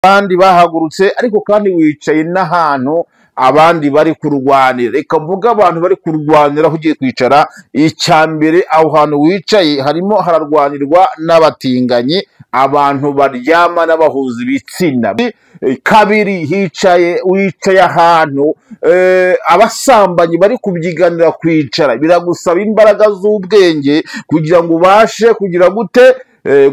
abandi bahagurutse, ariko kandi wicaye n'ahantu abandi bari kurwanira. Reka mvuga abantu bari kurwanira aho ugiye kwicara. Icya mbere, aho hantu wicaye harimo hararwanirwa n'abatinganyi, abantu baryama n'abahuza ibitsina. Kabiri, wicaye ahantu abasambanyi bari kubyiganira kwicara. Biragusaba imbaraga z'ubwenge kugira ngo ubashe kugira gute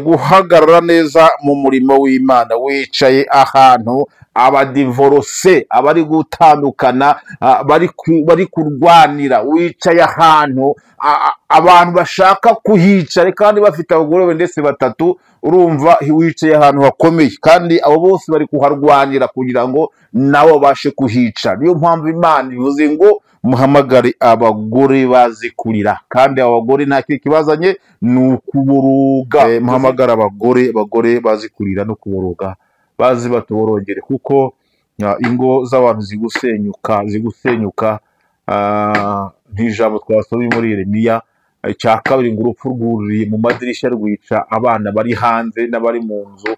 guhagarara neza mu murimo w'Imana. Wicaye ahantu abadivorose, abari gutandukana, bari kurwanira. Wicaye ahantu abantu bashaka kuhicara kandi bafite abagore ndetse batatu. Urumva wicaye ahantu hakomeye, kandi abo bose bari kuharwanira kugira ngo nabo bashe kuhica. Niyo mpamvu Imana ivuze ngo muhamagare abagore bazi kurira, kandi abo bagore nta kintu kibazanye, ni ukuboroga. Muhamagare abagore bazi kurira no kuboroga, bazi batuborogere, kuko ingo z'abantu zigusenyuka. Nk'ijambo twasomye muri Yeremiya cya kabiri, ngo urupfu rwuririye mu madirishya rwica abana bari hanze n'abari mu nzu.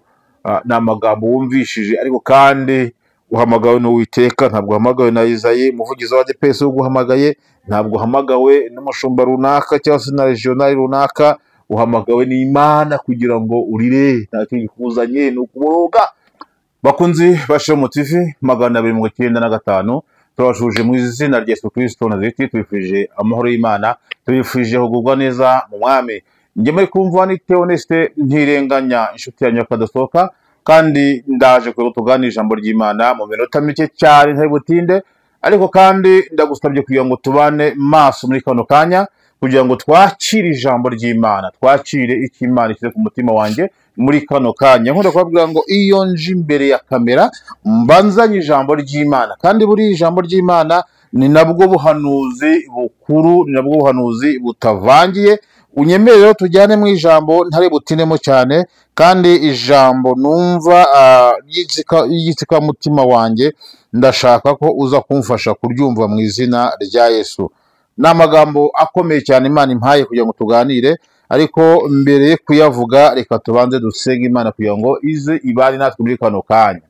Ni amagambo wumvishije, ariko kandi uhamagawe n'Uwiteka, ntabwo uhamagawe na Izayi umuvugizi wa ADPS, uguhamagaye ntabwo uhamagawe n'umushumba runaka cyangwa se na regional runaka, uhamagawe n'Imana kugira ngo urire. Nta kintu kikuzanye, ni ukuboroga. Bakunzi ba Shalom TV 295, turabashuje mu izina rya Yesu Kristo Nazareti. Tubifurije amahoro y'Imana, tubifurije kugubwa neza mu Mwami. Njye muri kumva ni Theoneste Ntirenganya, inshuti yanyu akadasohoka, kandi ndaje kutuganira ijambo ry'Imana mu minota mike cyane, ntari butinde. Ariko kandi ndagusabye kugira ngo tubane maso muri kano kanya, kugira ngo twakire ijambo ry'Imana, twakire icyo Imana ishyize ku mutima wanjye muri kano kanya. Nkunda kubabwira ngo iyo nje imbere ya kamera mbanzanye ijambo ry'Imana, kandi buri ijambo ry'Imana ni nabwo buhanuzi bukuru, ni nabwo buhanuzi butavangiye. Unyemerero tujyane mu ijambo, ntari butinemo cyane, kandi ijambo numva yitsika mutima wanjye, ndashaka ko uza kumfasha kuryumva mu izina rya Yesu. Ni amagambo akomeye cyane Imana impaye kugira ngo tuganire, ariko mbere kuyavuga reka tubanze dusenge Imana kugira ngo ize ibari natwe muri kano kanya.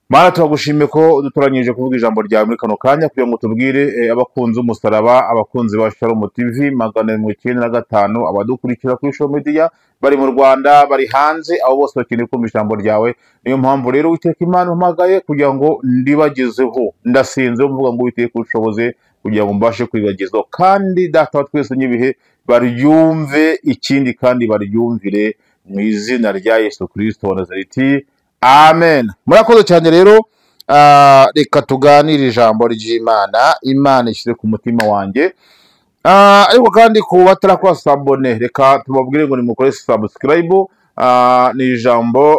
Mana, turagushimiye ko dutoranyije kuvuga ijambo ryawe muri kano kanya, kugira ngo tubwire abakunzi umusaraba, abakunzi ba Shalom TV 295, abadukurikira kuri social media, bari mu Rwanda, bari hanze, abo bose bakeneye kumva ijambo ryawe. Niyo mpamvu rero Uwiteka Imana umpamagaye kugira ngo ndibagezeho. Ndasinze mvuga ngo Uwiteka ushoboze kugira ngo mbashe kwibagezaho, kandi Data wa twese n'ibihe baryumve, ikindi kandi baryumvire mu izina rya Yesu Kristo wa Nazareti. Amen. Murakoze cyane rero. Reka tuganire ijambo ry'Imana, Imana ishyize ku mutima wanjye. Ariko kandi ku batarakora sabone, reka tubabwire ngo nimukore subscribe. Ni ijambo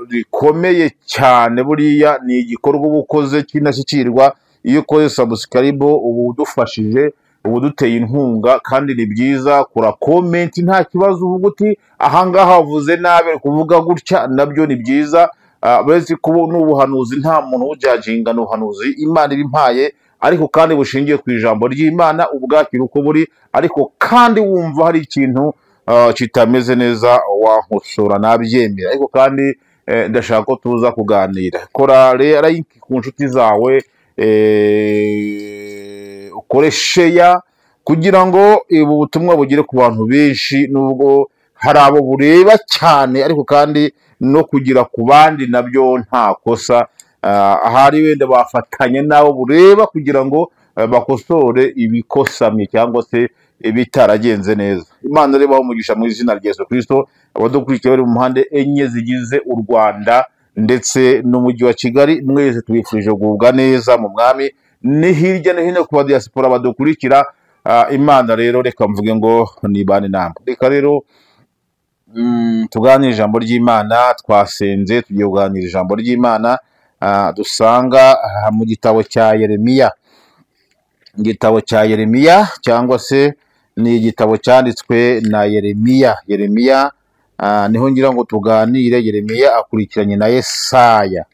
rikomeye cyane, buriya ni igikorwa ubukoze kinashyikirwa. Iyo ukoze subscribe ubu udufashije, ubu duteye inkunga, kandi ni byiza. Kura comment, nta kibazo, uvuga uti ahangaha wavuze nabi, kuvuga gutya nabyo ni byiza. Bezi kubo n'ubuhanuzi nta muntu ujajinga, n'ubuhanuzi Imana ibimpaye, ariko kandi bushingiye ku ijambo ry'Imana ubwakira uko buri, ariko kandi wumva hari ikintu kitameze neza wankosora, nabyemera. Ariko kandi ndashaka ko tuza kuganira. Kora like ku nshuti zawe, ukore share kugira ngo ubu butumwa bugere ku bantu benshi, nubwo hari abo bureba cyane, ariko kandi no kugira ku bandi nabyo nta kosa. Ahari wenda bafatanye nabo bureba kugira ngo bakosore ibikosamye cyangwa se bitaragenze neza. Imana reba umugisha mu izina rya Yesu Kristo. Abadukurikiye bari mu mpande enye zigize u Rwanda ndetse n'umujyi wa Kigali, mwese tubifurije kugubwa neza mu Mwami. Ni hirya no hino ku diaspora badukurikira. Imana rero reka mvuge ngo nibane namwe. Reka rero tuganire ijambo ry'Imana. Twasenze tugiye kuganira ijambo ry'Imana dusanga mu gitabo cya Yeremiya. Igitabo cya Yeremiya, cyangwa se ni igitabo cyanditswe na Yeremiya. Yeremiya niho ngira ngo tuganire. Yeremiya akurikiranye na Yesaya.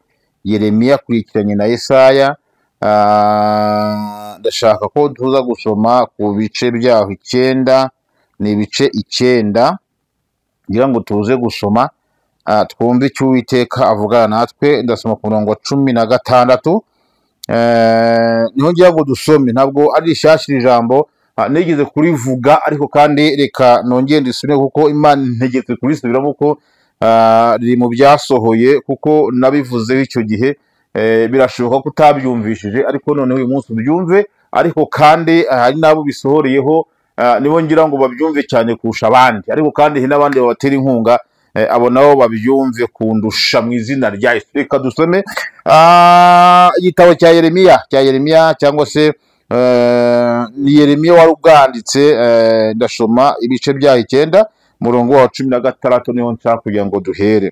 Yeremiya akurikiranye na Yesaya. Ndashaka ko tuza gusoma ku bice byaho 9, ni ibice 9 ngira ngo tuze gusoma. twumve icyo Uwiteka avugana natwe. Ndasoma ku murongo wa 16. Niho ngira ngo dusome, ntabwo ari rishyashya ijambo, nigeze kurivuga, ariko kandi reka nongere ndisubire kuko Imana integetse kurisubiramo kuko riri mu byasohoye, kuko nabivuzeho icyo gihe. Birashoboka ko utabyumvishije, ariko none uyu munsi ubyumve, ariko kandi hari nabo bisohoreyeho, nibo ngira ngo babyumve cyane kurusha abandi, ariko kandi n'abandi babatera inkunga abo nabo babyumve kundusha mu izina rya Yesu. Reka dusome igitabo cya Yeremiya cyangwa se ni Yeremiya wari ubwanditse. Ndasoma ibice byaho 9 murongo wa 16 niho nshaka kugira ngo duhere.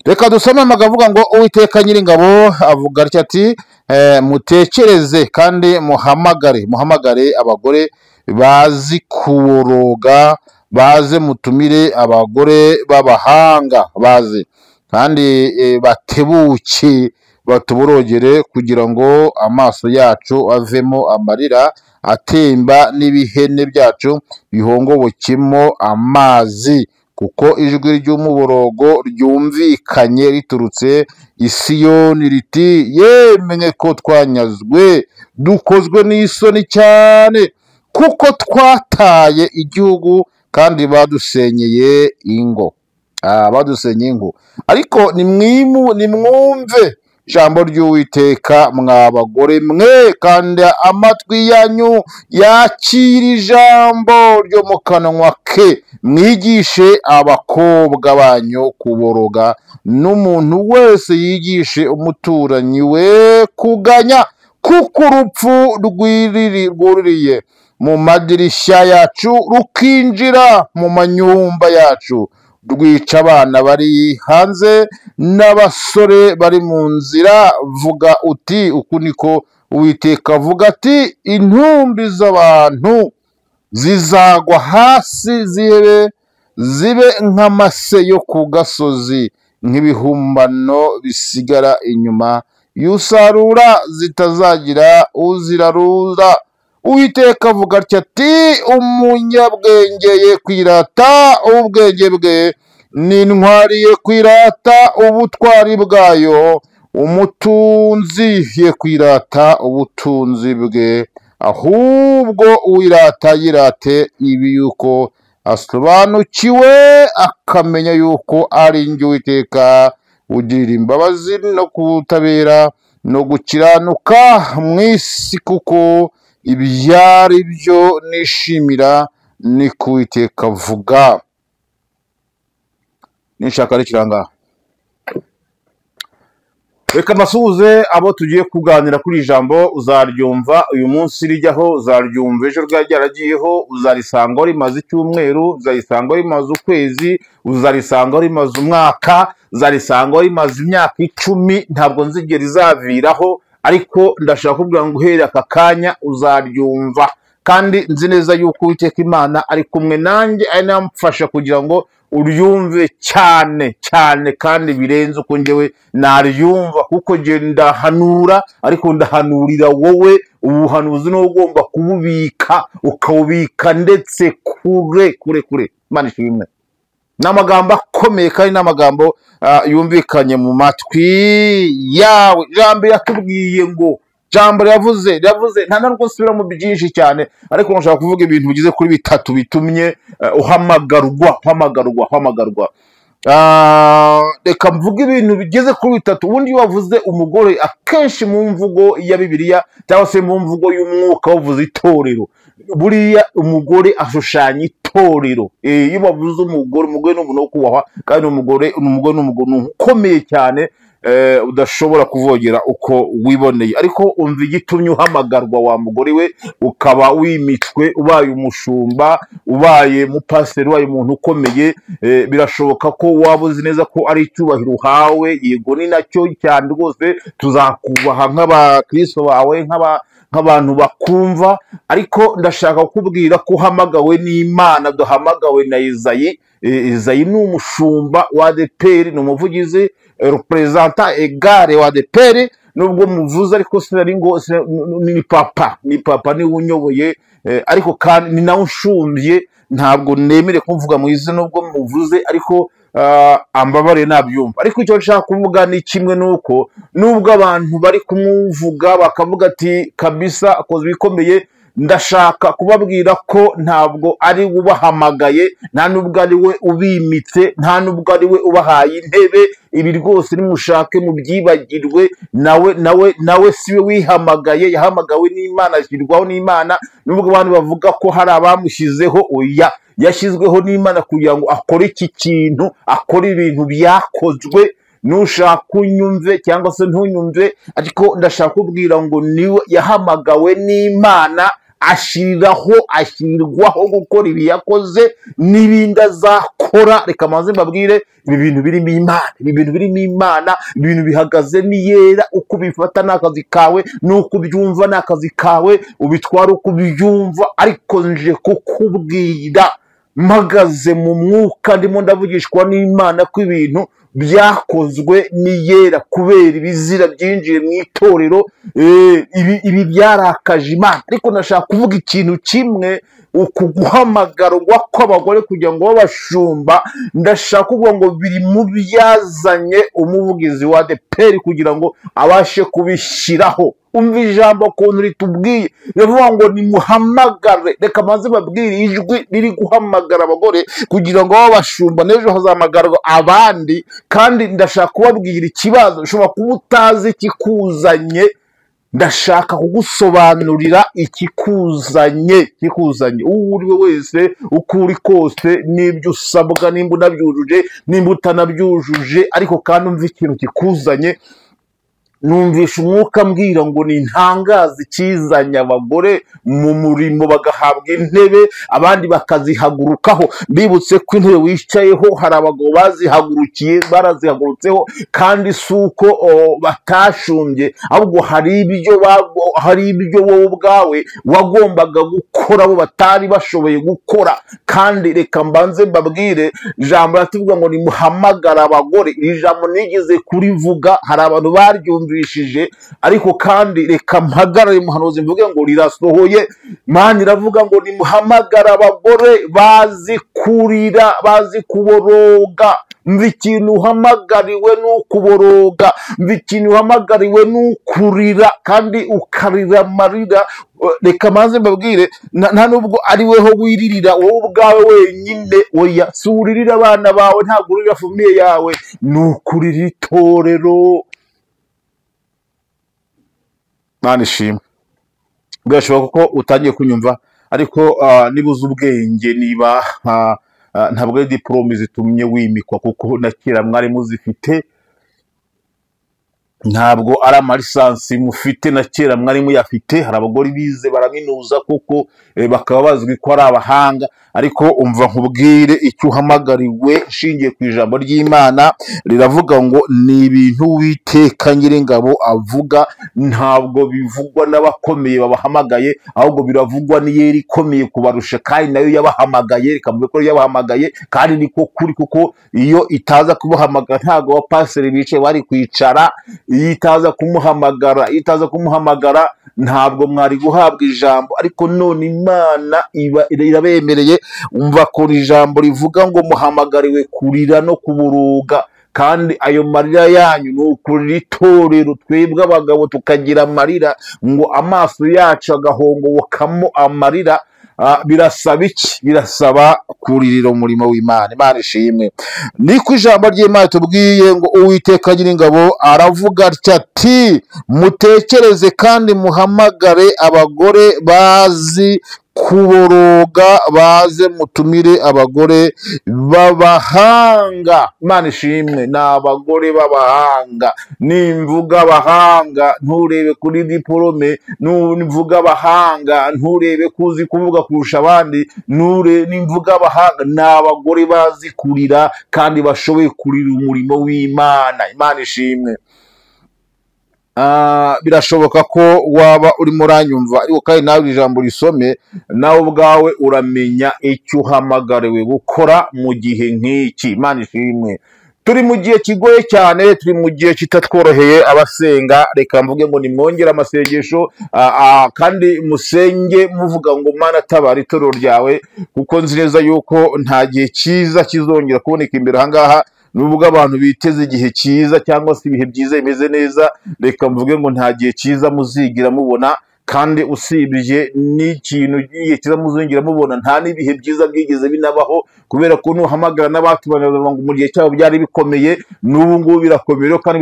Reka dusome amagambo avuga ngo Uwiteka Nyiringabo avuga ati mutekereze kandi muhamagare abagore bazi kuboroga, baze mutumire abagore b'abahanga baze kandi batebuke batuborogere, kugira ngo amaso yacu avemo amarira atemba n'ibihene byacu bihongobokemo amazi, kuko ijwi ry'umuborogo ryumvikanye riturutse i Siyoni riti yemwe ko twanyazwe dukozwe n'isoni cyane, kuko twataye igihugu kandi badusenyeye ingo. Ariko nimwumve ijambo ry'Uwiteka mwa bagore mwe, kandi amatwi yanyu yakira ijambo ryo mu kanwa ke, mwigishe abakobwa banyu kuboroga, n'umuntu wese yigishe umuturanyi we kuganya, kuko urupfu rwuririye mu madirishya yacu rukinjira mu manyumba yacu, rwica abana bari hanze n'abasore bari mu nzira. Vuga uti uku niko Uwiteka avuga ati intumbi z'abantu zizagwa hasi zibe nk'amase yo ku gasozi, nk'ibihumbano bisigara inyuma y'usarura, zitazagira uzirarura. Uwiteka avuga ati umunyabwenge ye kwirata ubwenge bwe, n'intwari ye kwirata ubutwari bwayo, umutunzi ye kwirata ubutunzi bwe, ahubwo uwirata yirate ibi yuko asobanukiwe, akamenya yuko ari njye Uwiteka ugirira imbabazi no kutabera no gukiranuka mu isi, kuko ibyari byo nishimira ni ko Uwiteka avuga. Nishaka rikiranga. Reka masuhuze abo tugiye kuganira kuri ijambo. Uzaryumva uyu munsi rijyaho, uzaryumva ejo ryaragiyeho, uzarisanga rimaze icyumweru, uzarisanga rimaze ukwezi, uzarisanga rimaze umwaka, uzarisanga rimaze imyaka 10. Ntabwo nzigera izaviraho, ariko ndashaka kubwira ngo uhere aka kanya uzaryumva, kandi nzi neza yuko Uwiteka Imana ari kumwe nanjye, ari namfasha kugira ngo uryumve cyane kandi birenze uko njyewe naryumva, kuko nge ndahanura, ariko ndahanurira wowe. Ubuhanuzi ni ugomba kububika, ukabubika ndetse kure. Imana ishimwe. N'amagambo akomeye kandi n'amagambo yumvikanye mu matwi yawe. Jambo yatubwiye ngo, jambo yavuze nta nubwo nsubira mu byinshi cyane, ariko nshaka kuvuga ibintu bigize kuri 3 bitumye uhamagarwa. Reka mvuge ibintu bigeze kuri 3. Ubundi wavuze umugore akenshi mu mvugo ya Bibiliya cyangwa se mu mvugo y'umwuka wavuze itorero. Buriya umugore ashushanya itorero. Iyo bavuze umugore ni umuntu wo kubahwa, kandi umugore ni umuntu ukomeye cyane, udashobora kuvogera uko wiboneye. Ariko umva igitumye uhamagarwa wa mugore we, ukaba wimitswe, ubaye umushumba, ubaye mupasiteri, ubaye umuntu ukomeye. Birashoboka ko waba uzi neza ko ari icyubahiro uhawe. Yego ni nacyo cyane rwose, tuzakubaha nk'abakristo bawe, nk'abantu bakumva. Ariko ndashaka kukubwira ko uhamagawe n'Imana, duhamagawe na Izayi. Izayi ni umushumba wa ADEPR, ni umuvugizi representant egare wa ADEPR, nubwo muvuze ariko sinari ngo ni papa ni unyoboye, ariko kandi ni nawe ushumbye, ntabwo nemere kumvuga mu izina nubwo muvuze, ariko ambabare nabyumva. Ariko icyo nshaka kuvuga ni kimwe, nuko nubwo abantu bari kumuvuga bakavuga ati kabisa akoze ibikomeye, ndashaka kubabwira ko ntabwo ari ubahamagaye, nta nubwo ari we ubimitse, nta nubwo ari we ubahaye intebe. Ibi rwose nimushake mubyibagirwe, nawe siwe wihamagaye, yahamagawe n'Imana, ashyirwaho n'Imana. Nubwo abantu bavuga ko hari abamushyizeho, oya, yashyizweho n'Imana kugira ngo akore iki kintu, akore ibintu byakozwe. Nushaka unyumve cyangwa se ntunyumve, ariko ndashaka kubwira ngo niwe yahamagawe n'Imana, ashyirwaho gukora ibi yakoze n'ibindi azakora. Reka maze mbabwire, ibi bintu birimo Imana, ibi bintu birimo Imana, ibintu bihagaze niyera. Uko ubifata ni akazi kawe, n'uko ubyumva ni akazi kawe, ubitwara uko ubyumva. Ariko nje kukubwira mpagaze mu mwuka, ndimo ndavugishwa n'Imana ko ibintu byakozwe niyera, kubera ibizira byinjiye mu itorero. Ibi byarakaje Imana. Ariko nashaka kuvuga ikintu kimwe, uku guhamagarwa kw'abagore kugira ngo babashumba, ndashaka kuvuga ngo biri mu byazanye umuvugizi wa ADEPR kugira ngo abashe kubishyiraho. Umva ijambo ukuntu ritubwiye, rivuga ngo nimuhamagare. Reka maze babwire, ijwi riri guhamagara abagore kugira ngo babashumba, n'ejo hazamagarwa abandi. Kandi ndashaka kubabwira ikibazo, ushobora kuba utazi ikikuzanye, ndashaka kugusobanurira ikikuzanye. Uwo uri we wese, uko uri kose, n'ibyo usabwa, nimba unabyujuje, nimba utanabyujuje, ariko kandi umva ikintu kikuzanye. Numvisha umwuka mbwira ngo ni ntangaza ikizanye abagore mu murimo, bagahabwa intebe, abandi bakazihagurukaho. Bibutse ko intebe wicayeho hari abagabo barazihagurutseho, kandi si uko batashumbye, ahubwo hari ibyo wowe ubwawe wagombaga gukora bo batari bashoboye gukora. Kandi reka mbanze mbabwire, ijambo ratuvuga ngo nimuhamagara abagore. Iri jambo nigeze kurivuga, hari abantu baryumvishije, ariko kandi reka mpagarare muhanuzi mvuge ngo rirasohoye. Imana iravuga ngo nimuhamagara abagore bazi kurira, bazi kuboroga. Mva ikintu uhamagariwe n'ukuboroga, mva ikintu uhamagariwe n'ukurira, kandi ukarira amarira. Reka maze mbabwire, nta nubwo ari weho wiririra wowe ubwawe wenyine, oya, si uririra abana bawe, ntabwo uririra famiye yawe, ni ukurira itorero. Mana ishimwe. Birashoboka ko utangiye kunyumva, ariko nibuze ubwenge, niba ntabwo ari diplome zitumye wimikwa, kuko na kera mwari muzifite. Ntabwo ari amalisansi mufite, na kera mwari muyafite. Hari abagore bize baraminuza kuko bakaba bazwi ko ari abahanga. Ariko umva nkubwire icyo uhamagariwe nshingiye ku ijambo ry'Imana. Riravuga ngo ni ibintu Uwiteka Nyiringabo avuga, ntabwo bivugwa n'abakomeye babahamagaye, ahubwo biravugwa n'iyeri ikomeye kubarusha, kandi nayo yabahamagaye. Reka mvuge ko yabahamagaye, kandi niko kuri, kuko iyo itaza kubahamagara ntabwo abapasiteri bicaye bari kwicara. Iyo itaza kumuhamagara ntabwo mwari guhabwa ijambo. Ariko none Imana irabemereye. Umva ko ijambo rivuga ngo muhamagariwe kurira no kuboroga, kandi ayo marira yanyu ni ukurira itorero. Twebwe abagabo tukagira amarira, ngo amaso yacu agahongobokamo amarira. Birasaba iki? Birasaba kuririra umurimo w'Imana. Imana ishimwe. Niko ijambo ry'Imana tubwiye ngo Uwiteka Nyiringabo aravuga ati, mutekereze kandi muhamagare abagore bazi kuboroga, baze mutumire abagore b'abahanga. Imana ishimwe. Ni abagore b'abahanga. Nimvuga abahanga nturebe kuri diplome, nimvuga abahanga nturebe kuzi kuvuga kurusha abandi, nimvuga abahanga ni abagore bazi kurira, kandi bashoboye kurira umurimo w'Imana. Imana ishimwe. Birashoboka ko waba urimo uranyumva, ariko kandi nawe ijambo risome, nawe ubwawe uramenya icyo uhamagariwe gukora mu gihe nk'iki. Imana ishimwe. turi mu gihe kigoye cyane, turi mu gihe kitatworoheye abasenga. Reka mvuge ngo nimwongere amasengesho kandi musenge muvuga ngo Mana tabara itorero ryawe, kuko nzi neza yuko nta gihe cyiza kizongera kuboneka imbere ahangaha. Nubwo abantu biteze igihe cyiza cyangwa se ibihe byiza bimeze neza, reka mvuge ngo nta gihe cyiza muzigira mubona, kandi usibye n'ikintu igihe cyiza muzongera mubona, nta n'ibihe byiza bwigeze binabaho, kubera ko nuhamagara n'abatubanira ngo mu gihe cyabo byari bikomeye, n'ubu ngubu birakomera kandi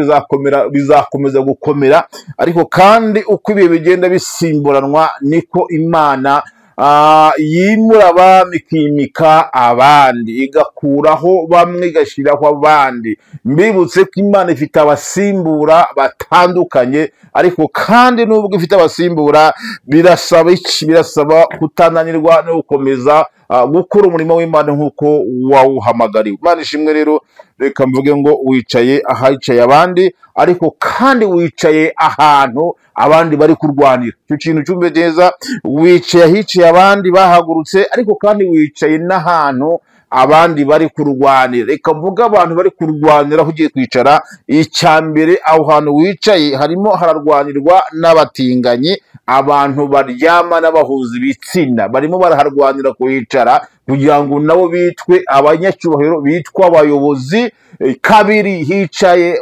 bizakomeza gukomera. Ariko kandi uko ibihe bigenda bisimburanwa, niko Imana yimura abami ikimika abandi, igakuraho bamwe igashyiraho abandi. Mbibutse ko Imana ifite abasimbura batandukanye, ariko kandi nubwo ifite abasimbura, birasaba kutananirwa no gukomeza gukora umurimo w'Imana nk'uko wawuhamagariwe. Imana ishimwe rero. Reka mvuge ngo wicaye ahicaye abandi, ariko kandi wicaye ahantu abandi bari kurwanira. Icyo kintu cyumve neza, wicaye ahicaye abandi bahagurutse, ariko kandi wicaye n'ahantu abandi bari kurwanira. Reka mvuge abantu bari kurwanira aho ugiye kwicara. Icya mbere, aho hantu wicaye harimo hararwanirwa n'abatinganyi, abantu baryama n'abahuza ibitsina, barimo baraharwanira kuhicara kugira ngo nabo bitwe abanyacyubahiro, bitwa abayobozi. Kabiri,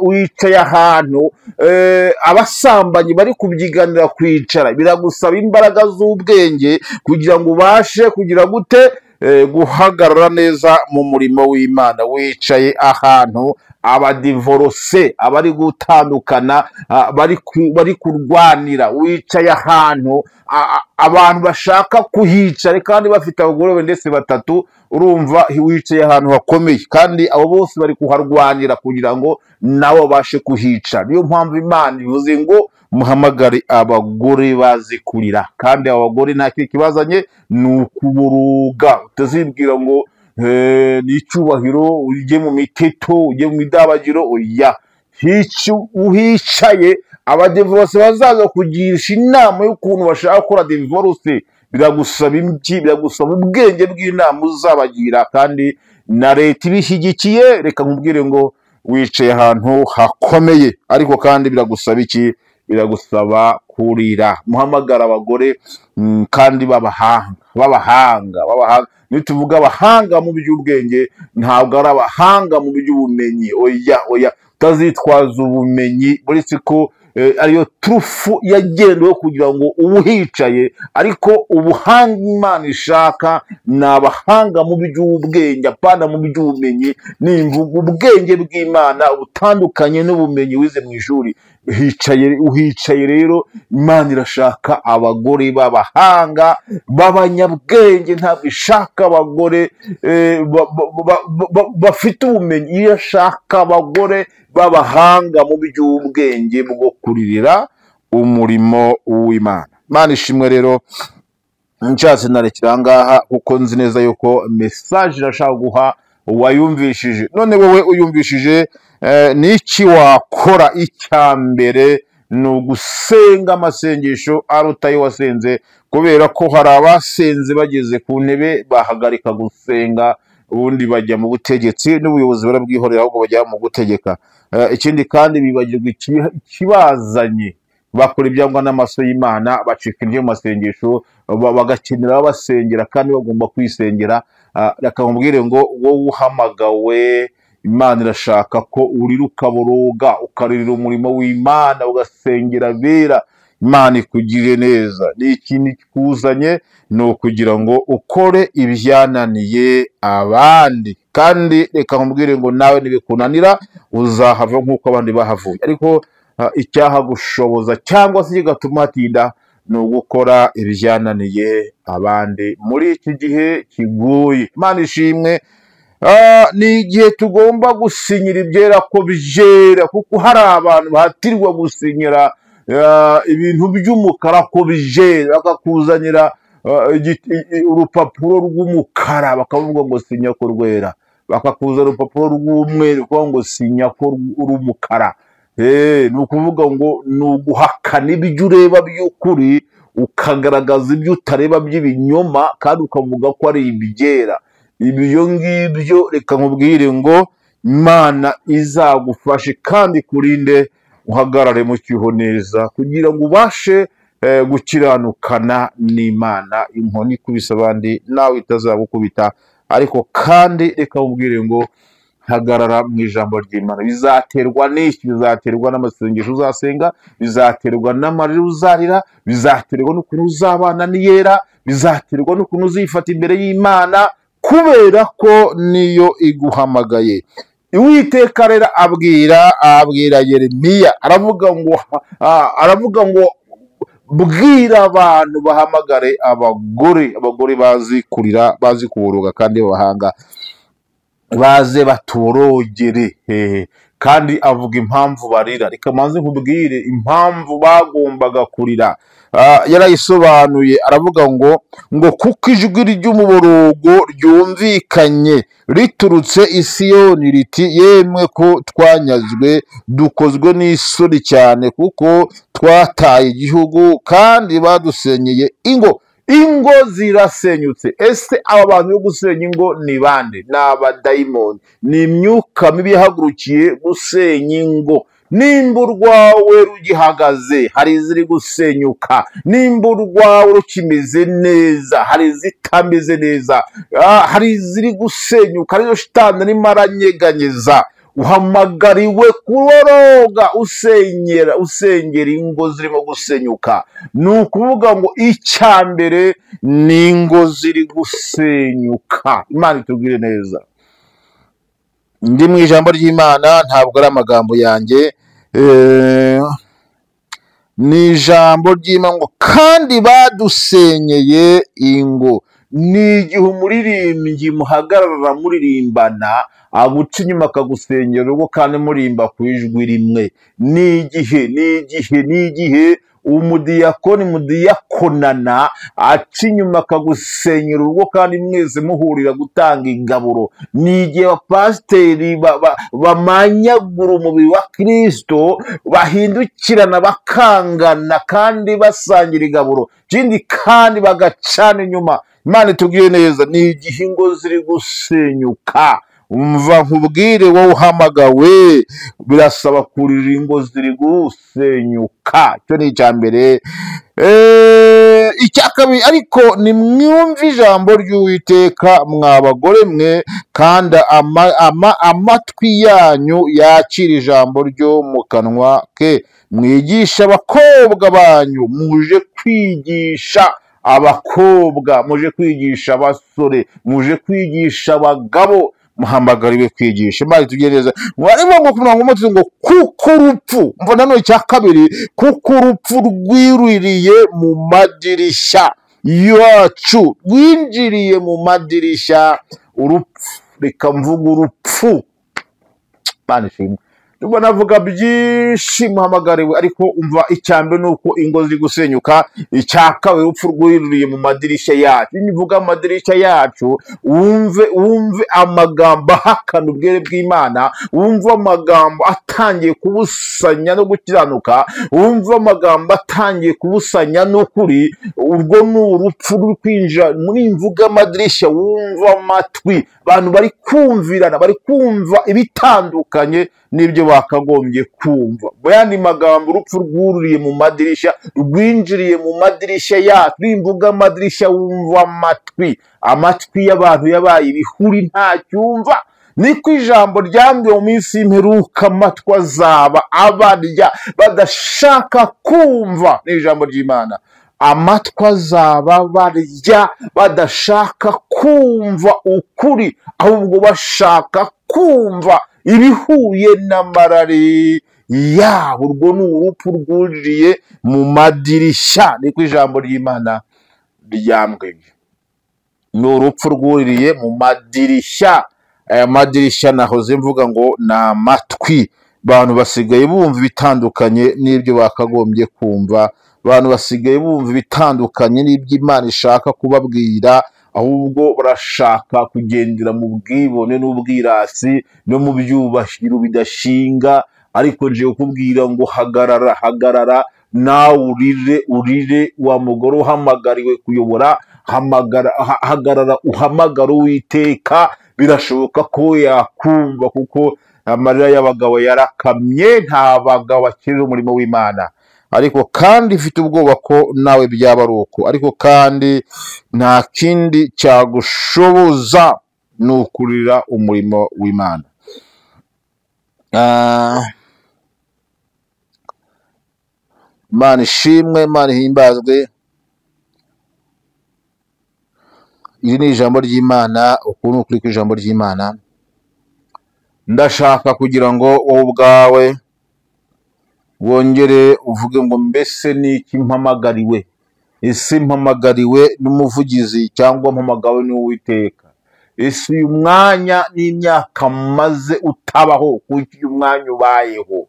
wicaye ahantu abasambanyi bari kubyiganira kwicara. Biragusaba imbaraga z'ubwenge kugira ngo ubashe kugira gute guhagarara neza mu murimo w'Imana. Wicaye ahantu abadivorose, abari gutandukana, bari kurwanira. Wicaye ahantu abantu bashaka kuhicara kandi bafite abagore ndetse batatu. Urumva wicaye ahantu hakomeye, kandi abo bose bari kuharwanira kugira ngo nabo babashe kuhicara. Niyo mpamvu Imana ivuze ngo muhamagare abagore bazi kurira, kandi abo bagore nta kintu kibazanye, ni ukuburuga. Utazibwira ngo ni icyubahiro, ujye mu miteto, ujye mu midabagiro. Oya, uhicaye abadivorose bazaza kugirisha inama y'ukuntu bashaka gukora divorce. Biragusaba iki? Biragusaba ubwenge bw'inama uzabagira, kandi na leta ibishyigikiye. Reka nkubwire ngo wicaye ahantu hakomeye, ariko kandi biragusaba iki? Biragusaba kurira. Muhamagara abagore kandi b'abahanga. Nituvuga abahanga mu by'ubwenge, ntabwo ari abahanga mu by'ubumenyi. Oya, utazitwaza ubumenyi, uretse ko ariyo turufu yagendeweho kugira ngo ubuhicaye, ariko ubuhanga Imana ishaka ni abahanga mu by'ubwenge, apana mu by'ubumenyi. Nimvuga ubwenge bw'Imana butandukanye n'ubumenyi wize mu ishuri. Uhicaye rero, Imana irashaka abagore b'abahanga, b'abanyabwenge. Ntabwo ishaka abagore bafite ubumenyi, irashaka abagore b'abahanga mu by'ubwenge bwo kuririra umurimo w'Imana. Imana ishimwe rero. Nshatse narekera ahangaha, kuko nzi neza yuko mesaje irashaka guha uwayumvishije. None wowe uyumvishije, n'iki wakora? Icya mbere ni ugusenga amasengesho aruta ayo wasenze, kubera ko hari abasenze bageze ku ntebe bahagarika gusenga, ubundi bajya mu butegetsi, n'ubuyobozi barabwihorera, ahubwo bajya mu gutegeka. Ikindi kandi bibagirwa ikibazanye, bakora ibyangwa n'amaso y'Imana, bacika intege mu masengesho, bagakenera ababasengera kandi bagomba kwisengera. Reka nkubwire ngo wowe uhamagawe, Imana irashaka ko urira ukaboroga, ukaririra umurimo w'Imana, ugasengera abera. Imana ikugire neza. Ni ikintu kikuzanye, ni ukugira ngo ukore ibyananiye abandi, kandi reka nkubwire ngo nawe nibikunanira uzahava nk'uko abandi bahavuye. Ariko icyahagushoboza cyangwa se kigatuma hatinda, ni ugukora ibyananiye abandi muri iki gihe kigoye. Imana ishimwe. Ni igihe tugomba gusinyira ibyera ko byera, kuko hari abantu bahatirwa gusinyira ibintu by'umukara ko byera, bakakuzanira urupapuro rw'umukara bakavuga ngo sinya ko rwera, bakakuzana urupapuro rw'umweru kuvuga ngo sinya ko urumukara. Ni ukuvuga ngo ni uguhakana ibyo ureba by'ukuri, ukagaragaza ibyo utareba by'ibinyoma, kandi ukavuga ko ari ibyera. Ibyo ngibyo reka nkubwire ngo Imana izagufashe kandi kurinde uhagarare mu cyuho neza kugira ngo ubashe gukiranukana n'Imana. Inkoni ikubise abandi nawe itazagukubita, ariko kandi reka mubwire ngo hagarara mu ijambo ry'Imana. Bizaterwa n'iki? Bizaterwa n'amasengesho uzasenga, bizaterwa n'amarira uzarira, bizaterwa n'ukuntu uzabana n'iyera, bizaterwa n'ukuntu uzifata imbere y'Imana, kubera ko niyo iguhamagaye. Uwiteka rero abwira Yeremiya, aravuga ngo bwira abantu bahamagare abagore bazi kurira, bazi kuboroga kandi b'abahanga, baze batorogere. Kandi avuga impamvu barira. Reka manze nkubwire impamvu bagombaga kurira. Yarayisobanuye, aravuga ngo kuko ijwi ry'umuborogo ryumvikanye riturutse i Siyoni riti, yemwe ko twanyazwe, dukozwe n'isuri cyane, kuko twataye igihugu kandi badusenyeye ingo zirasenyutse. Ese aba bantu yo gusenya ingo ni bande? Ni abadayimoni, ni imyuka mibi yahagurukiye gusenya ingo. Nimba urwawe rugihagaze, hari iziri gusenyuka. Nimba urwawe rukimeze neza, hari izitameze neza. Hari iziri gusenyuka, ariyo shitani arimo aranyeganyeza. Uhamagariwe kuboroga usengera ingo zirimo gusenyuka. Ni ukuvuga ngo icya mbere ni ingo ziri gusenyuka. Imana itubwire neza. Ndi mu ijambo ry'Imana, ntabwo ari amagambo yanjye, ni ijambo ry'Imana ngo kandi badusenyeye ingo. Ni igihe umuririmbyi muhagarara muririmbana, aguca inyuma akagusenyera urugo kandi murimba ku ijwi rimwe. Ni igihe umudiyakoni mudiyakonana aca inyuma akagusenyera urugo kandi mwese muhurira gutanga ingaburo. Ni igihe abapasiteri bamanyagura umubiri wa Kristo, bahindukirana bakangana kandi basangira ingaburo, ikindi kandi bagacana inyuma. Imana itubwire neza. Ni igihe ingo ziri gusenyuka. Umva nkubwire, wowe uhamagawe, birasaba kurira ingo ziri gusenyuka. Icyo ni icya mbere. Icya kabiri, ariko nimwumve ijambo ry'Uwiteka mwa bagore mwe, kandi amatwi yanyu yakira ijambo ryo mu kanwa ke. Mwigisha abakobwa banyu, muje kwigisha abakobwa, muje kwigisha abasore, muje kwigisha abagabo, muhamagariwe kwigisha. Imana itugereza mwarimo ngo kumuranga ngo kuko urupfu, mvana no icya kabiri, kuko urupfu rwiruriye mu madirishya yacu, rwinjiriye mu madirishya. Urupfu, reka mvuga urupfu. Imana ishimwe. Nubwo navuga byinshi muhamagariwe, ariko umva icyambere nuko ingo ziri gusenyuka. Icya kabiri, urupfu rwiruriye mu madirishya yacu. Nivuga amadirishya yacu, wumve amagambo ahakana ubwere bw'Imana, wumve amagambo atangiye kubusanya no gukiranuka, wumve amagambo atangiye kubusanya n'ukuri. Urwo ni urupfu ruri kwinjira muri mvuga amadirishya. Wumva amatwi, abantu bari kumvirana, bari kumva ibitandukanye n'ibyo bakagombye kumva. Buyandi magambo, urupfu rwururiye mu madirishya, rwinjiriye mu madirishya yacu. Nimvuga amadirishya, wumva amatwi y'abantu yabaye ibihuri ntacyumva. Niko ijambo ryambwiye mu minsi y'imperuka, amatwi azaba abarya badashaka kumva. Ni ijambo ry'Imana. Amatwi azaba barya badashaka kumva ukuri, ahubwo bashaka kumva ibihuye n'amarari yabo. Urwo ni urupfu rwuririye mu madirishya. Niko ijambo ry'Imana ryambwiye. Ni urupfu rwuririye mu madirishya. Aya madirishya nahoze mvuga ngo ni amatwi. Abantu basigaye bumva ibitandukanye n'ibyo bakagombye kumva. Abantu basigaye bumva ibitandukanye n'ibyo Imana ishaka kubabwira, ahubwo barashaka kugendera mu bwibone n'ubwirasi no mu byubahiro bidashinga. Ariko nje kukubwira ngo hagarara, nawe urire wa mugore uhamagariwe kuyobora, hagarara uhamagara Uwiteka, birashoboka ko yakumva, kuko amarira y'abagabo yarakamye, nta bagabo bakirira umurimo w'Imana. Ariko kandi mfite ubwoba ko nawe byaba ari uko, ariko kandi nta kindi cyagushoboza ni ukurira umurimo w'Imana. Imana ishimwe, Imana ihimbazwe. Iri ni ijambo ry'Imana, uku ni ukuri kw'ijambo ry'Imana. Ndashaka kugira ngo wowe ubwawe wongere uvuge ngo mbese ni iki mpamagariwe? Ese mpamagariwe n'umuvugizi cyangwa mpamagawe n'Uwiteka? Ese uyu mwanya n'imyaka maze utabaho, kuki uyu mwanya ubayeho?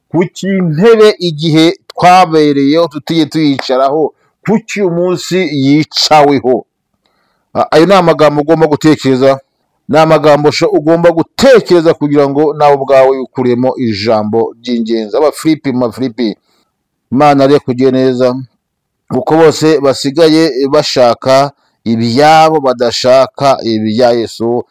Kuki intebe igihe twabereyeho tutiye tuyicaraho, kuki uyu munsi yicaweho? Ayo ni amagambo ugomba gutekereza, ni amagambo ugomba gutekereza kugira ngo nawe ubwawe ukuremo ijambo ry'ingenzi. Abafilipi, Imana ari kugiye neza, kuko bose basigaye bashaka ibyabo, badashaka ibya Yesu.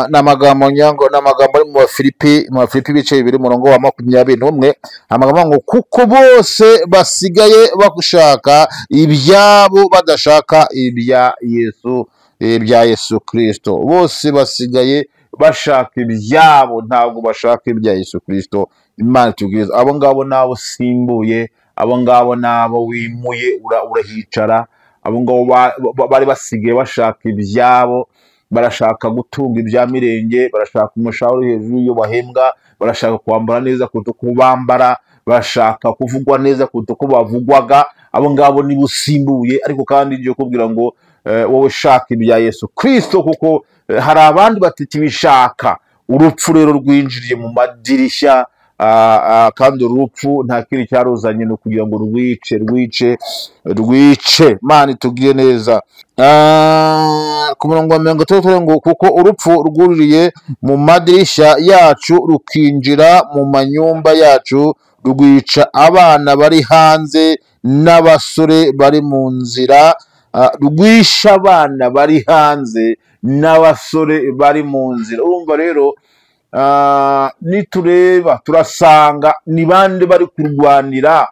Ni amagambo ari mu Bafilipi ibice 2 umurongo wa 21. Amagambo ngo kuko bose basigaye bashaka ibyabo, badashaka ibya Yesu, ibya Yesu Kristo. Bose basigaye bashaka ibyabo, ntabwo bashaka ibya Yesu Kristo. Imana itubwiriza abo ngabo nabo simbuye, abo ngabo nabo wimuye, urahicara. Abo ngabo bari basigaye bashaka ibyabo, barashaka gutunga ibya mirenge, barashaka umushahara hejuru iyo bahembwa, barashaka kwambara neza kuruta uko bambara, barashaka kuvugwa neza kuruta uko bavugwaga. Abo ngabo nibo usimbuye. Ariko kandi ngiye kubwira ngo wowe shaka ibya Yesu Kristo, kuko hari abandi batakibishaka. Urupfu rero rwinjiriye mu madirishya, kandi urupfu nta kindi cyaruzanye no kugira ngo rwice. Imana itugire neza. Ku murongo wa 30 ngo kuko urupfu rwuririye mu madirishya yacu rukinjira mu manyumba yacu, rwica abana bari hanze n'abasore bari mu nzira. Rwisha abana bari hanze n'abasore bari mu nzira. Urumva rero, nitureba turasanga ni bande bari kurwanira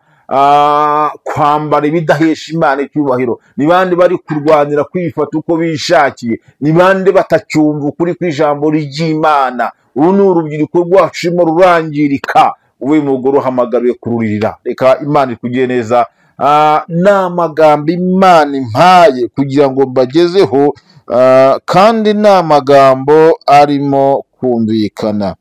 kwambara ibidahesha Imana icyubahiro? Ni bande bari kurwanira kwifata uko bishakiye? Ni bande batacyumva ukuri kw'ijambo ry'Imana? Uru ni urubyiruko rwacu rurimo rurangirika. Uwe mugore uhamagariwe kururirira. Reka Imana ikugire neza. Ni amagambo Imana impaye kugira ngo mbagezeho, kandi ni amagambo arimo kumvikana.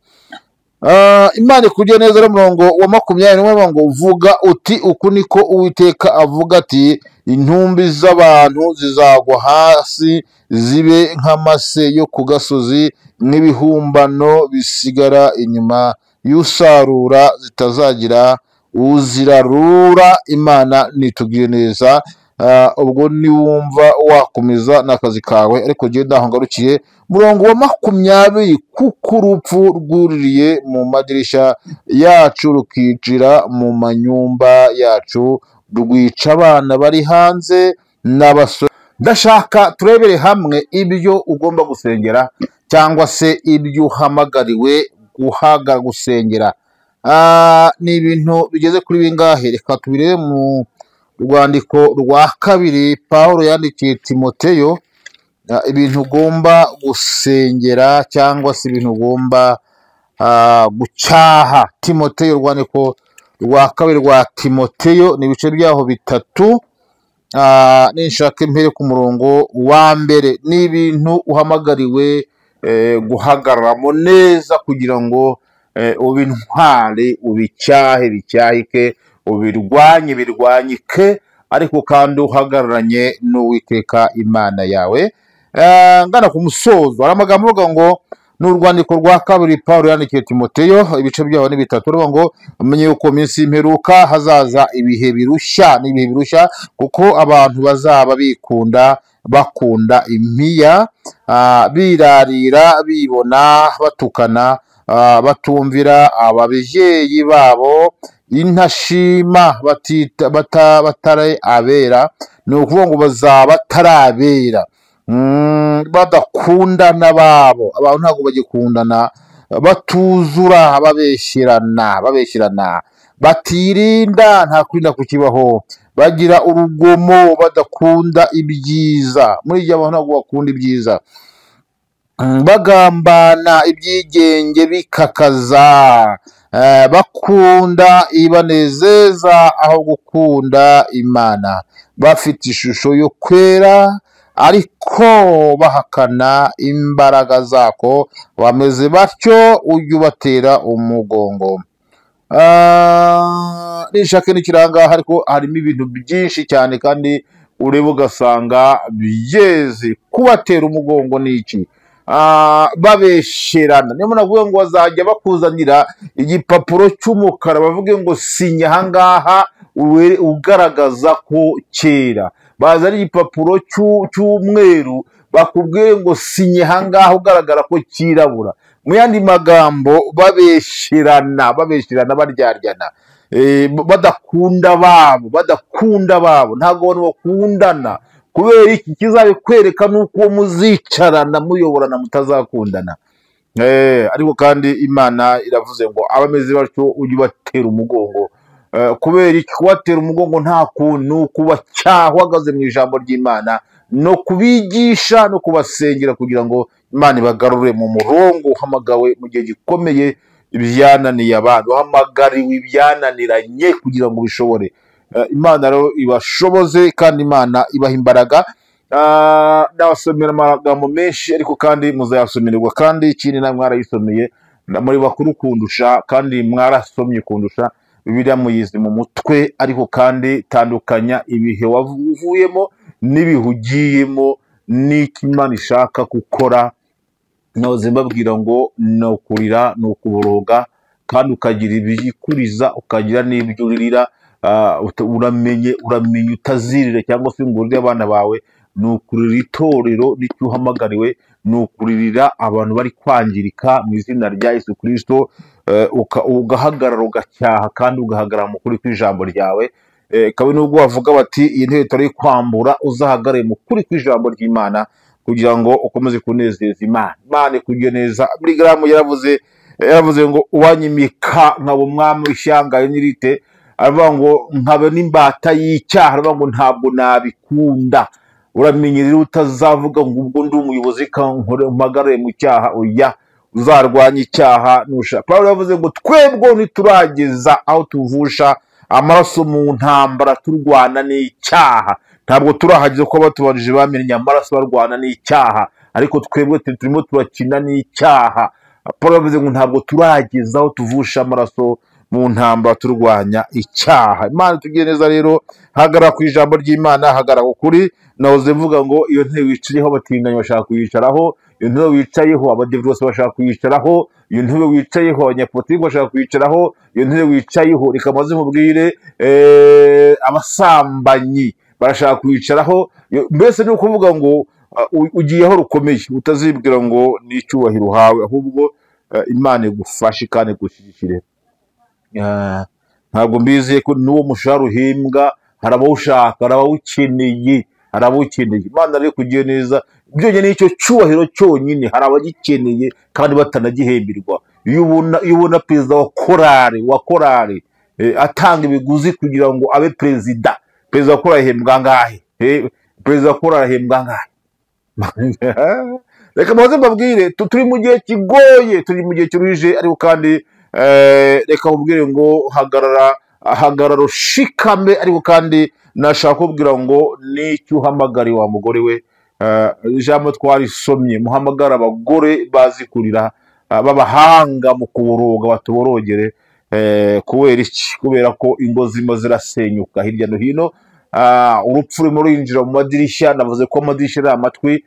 Imana ikugire neza. Umurongo wa 21 ngo vuga uti uku niko Uwiteka avuga ati intumbi z'abantu zizagwa hasi zibe nk'amase yo ku gasozi, n'ibihumbano bisigara inyuma y'usarura, zitazagira uzirarura. Imana nitugire neza. Ubwo niwumva wakomeza n'akazi kawe, ariko giye ndahangarukiye murongo wa 20, kuko urupfu rwuririye mu madirishya yacu rukinjira mu manyumba yacu, rwica abana bari hanze n'abasore. Ndashaka turebere hamwe ibyo ugomba gusengera, cyangwa se ibyo uhamagariwe gusengera. Ni ibintu bigeze kuri bingahe? Reka tubirebe mu rwandiko rwa 2 Pawulo yandikiye Timoteyo, ibintu ugomba gusengera cyangwa se ibintu ugomba gucyaha. Timoteyo, urwandiko rwa 2 rwa Timoteyo, ni ibice byaho 3. Ninshaka impere ku murongo wa 1. Ni ibintu uhamagariwe guhagararamo neza kugira ngo ubintware, bicyahike, birwanyike, ariko kandi uhagararanye n'Uwiteka Imana yawe. Ngana ku musozo, hari amagambo avuga ngo ni urwandiko rwa 2 Pawulo yandikiye Timoteyo, ibice byaho ni 3. Ruvuga ngo umenye yuko minsi y'imperuka hazaza ibihe birushya, n'ibihe birushya, kuko abantu bazaba bakunda impiya, birarira, bibona, batukana, batumvira ababyeyi babo, intashima batari abera, ni ukuvuga ngo bazaba batarabera, badakundana babo, abantu ntabwo bagikundana, batuzura, babeshyirana, batirinda, nta kwirinda kukibaho, bagira urugomo, badakunda ibyiza. Muri ibyo abantu ntabwo bakunda ibyiza, bagambana ibyigenge, bikakaza, bakunda ibanezeza aho gukunda Imana, bafite ishusho yo kwera ariko bahakana imbaraga zako, bameze batyo ujye ubatera umugongo. Nishake n'ikiranga, ariko harimo ibintu byinshi cyane kandi ureba ugasanga byeze. Kubatera umugongo ni iki? Babesherana. Niyo navuga ngo bazajya bakuzanira igipapuro cy'umukara, bavuge ngo sinya ahangaha ugaragaza ko kera. Baza ari igipapuro cy'umweru, bakubwiye ngo sinya ahangaha ugaragara ko kirabura. Mu yandi magambo, babesherana, baryaryana, badakunda babo, ntabwo abantu bakundana. Kubera iki? Kizabikwereka nuko uwo muzicarana muyoborana mutazakundana. Ariko kandi Imana iravuze ngo abameze batyo ujye ubatera umugongo. Kubera iki? Kubatera umugongo nta kuntu, kubacyaha uhagaze mu ijambo ry'Imana, no kubigisha no kubasengera kugira ngo Imana ibagarure mu murongo. Uhamagawe mu gihe gikomeye, ibyananiye abantu, uhamagariwe ibyananiranye kugira ngo bishobore. Imana rero ibashoboze kandi Imana ibaha imbaraga. Ndabasomera amagambo menshi, ariko kandi muzayasomererwa, kandi ikindi namwe mwarayisomeye, muri bakuru kundusha kandi mwarasomye kundusha, Bibiliya muyizi mu mutwe. Ariko kandi tandukanya ibihe wavuyemo n'ibihe ugiyemo n'icyo Imana ishaka gukora. Nahoze mbabwira ngo ni ukurira, ni ukuboroga, kandi ukagira ibiyikuriza, ukagira n'ibyo uririra. Uramenye utazirira cyangwa se ngo urire abana bawe. Ni ukurira itorero n'icyo uhamagariwe, ni ukuririra abantu bari kwangirika mu izina rya Yesu Kristo. Ugahagarara ugacyaha kandi ugahagarara mu kuri kw'ijambo ryawe. Kabe nubwo bavuga bati iyi ntebe turi kwambura, uzahagarare mu kuri kw'ijambo ry'Imana kugira ngo ukomeze kunezeza Imana. Imana ikugire neza. Burigaramu yaravuze ngo uwanyimika nkaba umwami w'ishyanga nyirite, aravuga ngo nkaba n'imbata y'icyaha, aravuga ngo ntabwo nabikunda. Uramenye rero utazavuga ngo ubwo ndi umuyobozi mpagarare mu cyaha. Oya, uzarwanya icyaha nushaka. Pawulo yavuze ngo twebwe ntiturageza aho tuvusha amaraso mu ntambara turwana n'icyaha. Ntabwo turahageze ko batubanjije bamenye amaraso barwana n'icyaha, ariko twebwe turimo turakina n'icyaha. Pawulo yavuze ngo ntabwo turageza aho tuvusha amaraso mu ntambara turwanya icyaha. Imana tugiye neza rero, hagarara ku ijambo ry'Imana, hagarara ukuri. Nahoze mvuga ngo iyo ntebe wicayeho abatinganyi bashaka kuyicaraho, iyo ntebe wicayeho abadivorose bashaka kuyicaraho, iyo ntebe wicayeho abanyapolitiki bashaka kuyicaraho, iyo ntebe wicayeho, reka maze mubwire, abasambanyi barashaka kuyicaraho. Mbese ni ukuvuga ngo ugiyeho rukomeye, utazibwira ngo ni icyubahiro uhawe, ahubwo Imana igufashe kandi igushyigikire. Ntabwo mbizi ko n'uwo mushahara uhembwa hari abawushaka, hari abawukeneye. Imana rero kugiye neza, byonyine nicyo cyubahiro cyonyine. Hari abagikeneye kandi batanagihemberwa. Iyo ubona perezida wa korari atanga ibiguzi kugira ngo abe perezida wa korari ahembwa angahe? Perezida wa korari ahembwa angahe? Reka maze mbabwire, turi mu gihe kigoye, turi mu gihe kiruhije, ariko kandi reka mubwire ngo hagarara ushikame. Ariko kandi nashaka kubwira ngo n'icyo uhamagariye wa mugore we. Ijambo twarisomye, muhamagara abagore bazi kurira, b'abahanga mu kuboroga, batuborogere. Kubera iki? Kubera ko ingo zirimo zirasenyuka hirya no hino. Urupfu rurimo rurinjira mu madirishya. Navuze ko amadirishya ari amatwi,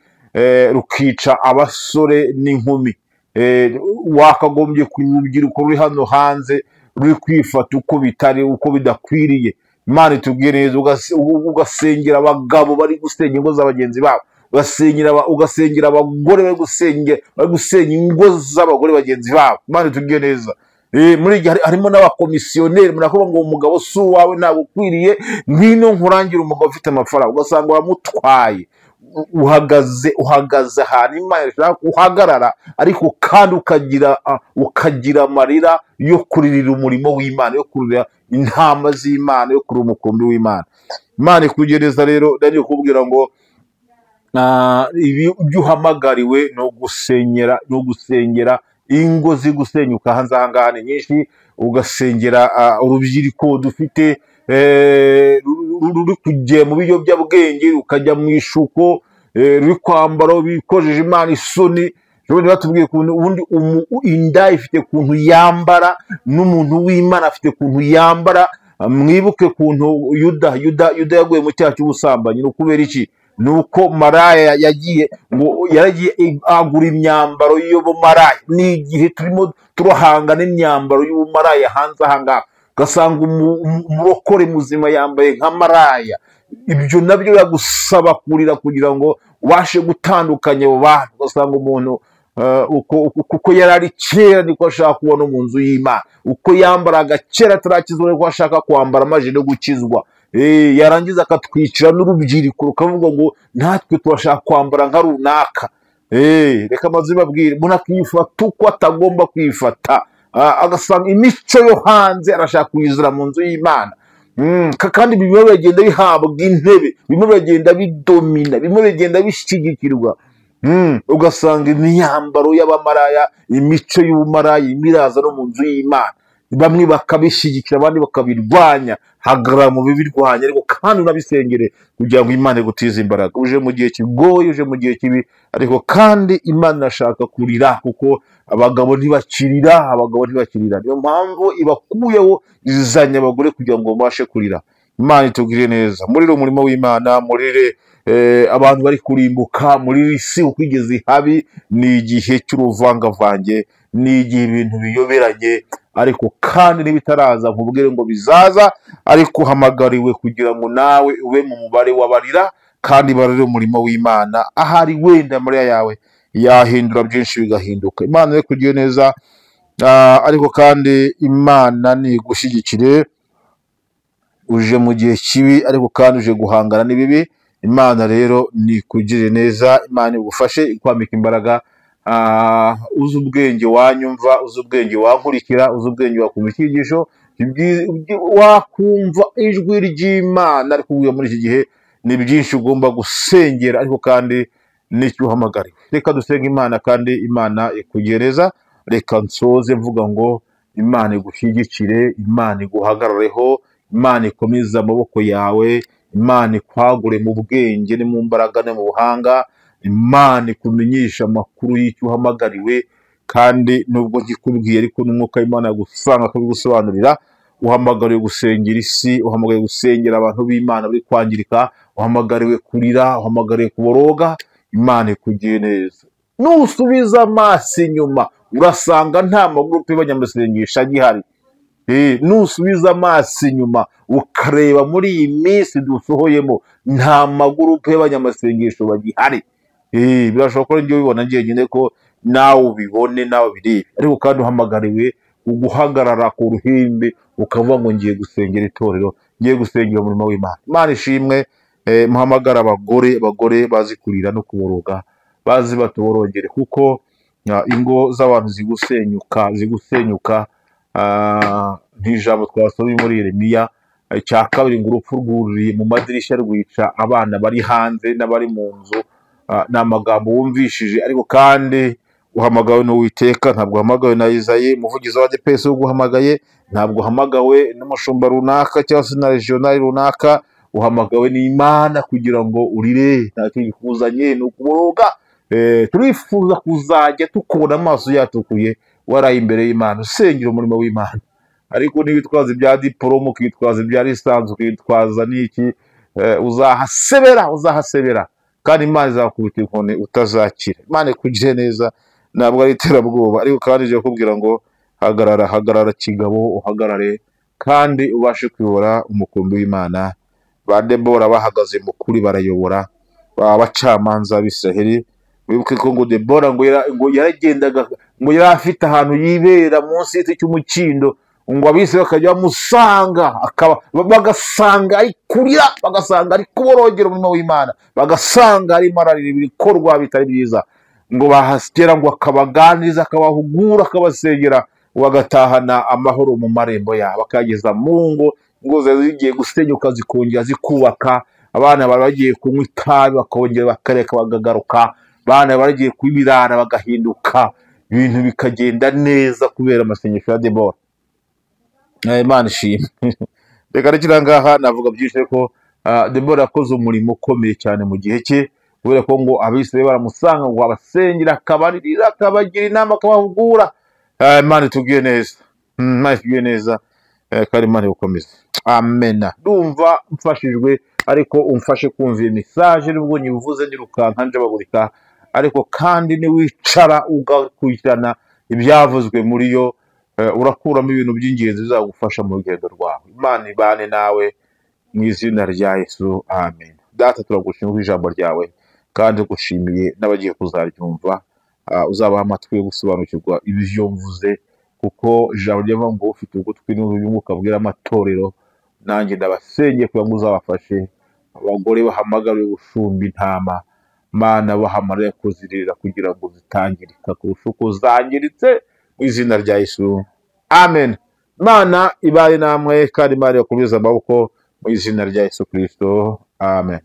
rukica abasore n'inkumi. Wakagombye ku rubyiruko ruri hano hanze, ruri kwifata uko bitari, uko bidakwiriye. Imana itubwire neza, ugasengera abagabo bari gusenya ingo z'abagenzi babo, ugasengera abagore bari gusenya ingo z'abagore bagenzi babo. Imana itubwire neza. muri igihe harimo n'abakomisiyoneri murakuvuga ngo umugabo si uwawe ntabwo ukwiriye, ngwino nkurangira umugabo ufite amafaranga, ugasanga uramutwaye. Uhagaze ahantu Imana ishaka guhagarara, ariko kandi ukagira amarira yo kuririra umurimo w'Imana, yo kurira intama z'Imana, yo kurira umukumbi w'Imana. Imana ikugereza rero ndari kubwira ngo ibyo uhamagariwe no gusengera ingo zigusenyuka hanze aha ngaha ni nyinshi, ugasengera urubyiruko dufite ruri kujya mu biyobyabwenge, ukajya mu ishuko, ruri kwambara bikojeje Imana isoni. Batubwiye ukuntu ubundi inda ifite ukuntu yambara, n'umuntu w'Imana afite ukuntu yambara. Mwibuke ukuntu Yuda yaguye mu cyaha cy'ubusambanyi. Ni ukubera iki? Ni uko maraya yaragiye agura imyambaro y'ubumaraya. Ni igihe turimo turahangana n'imyambaro y'ubumaraya hanze aha ngaha, ugasanga umurokore muzima yambaye nka maraya. Ibyo nabyo biragusaba kurira kugira ngo ubashe gutandukanya abo bantu. Ugasanga umuntu uko yari ari kera niko ashaka kubona mu nzu y'Imana, uko yambaraga kera atarakizwa niko ashaka kwambara amaze no gukizwa. Yarangiza akatwicira n'urubyiruko rukavuga ngo natwe turashaka kwambara nka runaka. Reka amaze babwire, umuntu akifata uko atagomba kwifata, agasanga imico yo hanze arashaka kuyizira mu nzu y'Imana. Kandi bimwe biragenda bihabwa intebe, bimwe biragenda bidomina, bimwe biragenda bishyigikirwa. Ugasanga imyambaro y'abamaraya, imico y'ubumaraya imiraza no mu nzu y'Imana. Bamwe bakabishyigikira, abandi bakabirwanya. Hagarara mu bibirwanya, ariko kandi unabisengere kugira ngo Imana igutize imbaraga. Uje mu gihe kigoye, uje mu gihe kibi, ariko kandi Imana irashaka kurira, kuko abagabo ntibakirira. Niyo mpamvu ibakuyeho izanye abagore kugira ngo babashe kurira. Imana itugirire neza. Murire umurimo w'Imana, murire abantu bari kurimbuka, muri isi uko igeze habi. Ni igihe cy'uruvangavange, ni igihe ibintu biyoberanye, ariko kandi n'ibitaraza nkubwire ngo bizaza, ariko uhamagariwe kugira ngo nawe ube mu mubare w'abarira, kandi barire umurimo w'Imana. Ahari wenda amarira yawe yahindura byinshi bigahinduka. Imana ikugirire neza, ariko kandi Imana nigushyigikire. Uje mu gihe kibi, ariko kandi uje guhangana n'ibibi. Imana rero nikugirire neza, Imana igufashe, ikwambika imbaraga. Uzi ubwenge wanyumva, uzi ubwenge wankurikira, uzi ubwenge wakumva icyigisho, wakumva ijwi ry'Imana ariko muri iki gihe. Ni byinshi ugomba gusengera, ariko kandi n'icyo uhamagariwe. Reka dusenge Imana, kandi Imana ikugereza. Reka nsoze mvuga ngo Imana igushyigikire, Imana iguhagarareho, Imana ikomeze amaboko yawe, Imana ikwagure mu bwenge no mu mbaraga no mu buhanga. Imana ikumenyesha amakuru y'icyo uhamagariwe, kandi nubwo nkikubwiye ariko n'umwuka w'Imana yagusanga akabigusobanurira. Uhamagariwe gusengera isi, uhamagariwe gusengera abantu b'Imana bari kwangirika, uhamagariwe kurira, uhamagariwe kuboroga. Imana ikugire neza. Nusubiza amaso inyuma urasanga nta magurupe y'abanyamasengesho agihari. Nusubiza amaso inyuma ukareba muri iyi minsi dusohoyemo, nta magurupe y'abanyamasengesho bagihari. Birashoboka ko njye ubibona njyenyine, ko nawe ubibone, nawe birebe, ariko kandi uhamagariwe guhagarara ku ruhimbi ukavuga ngo ngiye gusengera itorero, ngiye gusengera umurimo w'Imana. Imana ishimwe. Muhamagara abagore bazi kurira no kuboroga, bazi batuborogere, kuko ingo z'abantu zigusenyuka. Nk'ijambo twasomye muri Yeremiya cya 2 ngo urupfu rwuriye mu madirishya rwica abana bari hanze n'abari mu nzu. Ni amagambo wumvishije, ariko kandi uhamagawe n'Uwiteka, ntabwo uhamagawe na Isayi umuvugizi wa ADPS, uguhamagaye ntabwo uhamagawe n'umushumba runaka cyangwa se na regional runaka. Uhamagawe n'Imana kugira ngo urire. Ntacyo gikuzanye ni ukuboroga. Turifuza kuzajya tukubona amaso yatukuye waraye imbere y'Imana usengera umurimo w'Imana, ariko n'ibitwaza ibya diplome, ukitwaza ibya lisansi, ukitwaza n'iki, uzahasebera, kandi Imana izakubita inkoni utazakira. Imana ikugire neza. Ntabwo ari iterabwoba, ariko kandi ije kubwira ngo hagarara kigabo, uhagarare kandi ubashe kuyobora umukumbi w'Imana. Ba Debora bahagaze mu kuri barayobora, abacamanza b'Isiraheli wibuke ko ngo Debora ngo yaragendaga ngo yari afite ahantu yibera munsi y'igiti cy'umukindo, ngo abisi bakajya bamusanga bagasanga ari kurira, bagasanga ari kuborogera umurimo w'Imana, bagasanga arimo ararira ibikorwa bitari byiza, ngo bahagera ngo akabaganiriza, akabahugura, akabasengera, bagatahana amahoro mu marembo yabo, bakageza mu ngo zigiye gusenyuka zikongera zikubaka, abana bari bagiye kunywa itabi bakongera bakareka bakagaruka, abana bari bagiye kubirara bagahinduka, ibintu bikagenda neza kubera amasengesho ya Debora. Imana ishimwe. Reka rekera ngaha navuga byinshi ko Debora yakoze umurimo ukomeye cyane mu gihe cye, kubera ko ngo Abisirayeli baramusanga ngo abasengera, akabaririra, akabagira inama, akabahugura. Imana itubwiye neza, Imana itubwiye neza, kandi Imana ibukomeze. Amena. Ndumva mfashijwe, ariko umfashe kumva iyi message nubwo nyivuze nirukanka njabagurika, ariko kandi niwicara ugakurikirana ibyavuzwe muri yo, urakuramo ibintu by'ingenzi bizagufasha mu rugendo rwawe. Imana ibane nawe mu izina rya Yesu, amen. Data, turagushimira ijambo ryawe, kandi gushimiye n'abagiye kuzaryumva, uzabaha amatwi yo gusobanukirwa ibyo mvuze, kuko ijambo ryavuga ngo ufite ugutwi n'umwuka abwira amatorero, nanjye ndabasengeye kugira ngo uzabafashe. Abagore bahamagariwe gushumba intama, Mana bahamarira kuzirira kugira ngo zitangirika kurusha uko zangiritse, mu izina rya Yesu, amen. Mana ibane namwe, kandi Imana yakomeze amaboko mu izina rya Yesu Kristo, amen.